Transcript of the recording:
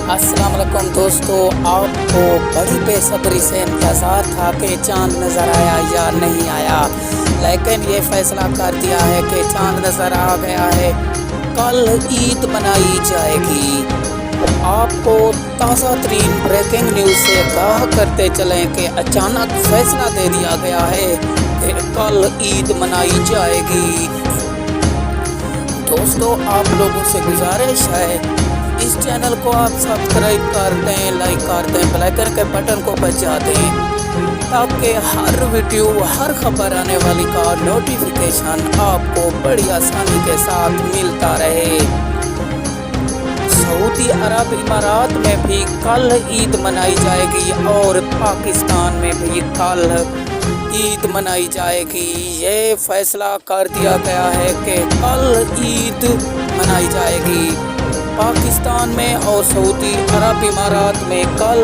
अस्सलाम वालेकुम दोस्तों, आपको बड़ी बेसब्री से इंतज़ार था कि चांद नज़र आया या नहीं आया, लेकिन ये फैसला कर दिया है कि चांद नज़र आ गया है। कल ईद मनाई जाएगी। आपको ताज़ा तरीन ब्रेकिंग न्यूज़ से आगाह करते चलें कि अचानक फैसला दे दिया गया है कि कल ईद मनाई जाएगी। दोस्तों, आप लोगों से गुजारिश है, इस चैनल को आप सब्सक्राइब कर दें, लाइक कर दें, बेल आइकन के बटन को बजा दें, ताकि हर वीडियो, हर खबर आने वाली का नोटिफिकेशन आपको बड़ी आसानी के साथ मिलता रहे। सऊदी अरब इमारात में भी कल ईद मनाई जाएगी और पाकिस्तान में भी कल ईद मनाई जाएगी। ये फैसला कर दिया गया है कि कल ईद मनाई जाएगी। पाकिस्तान में और सऊदी अरब इमारात में कल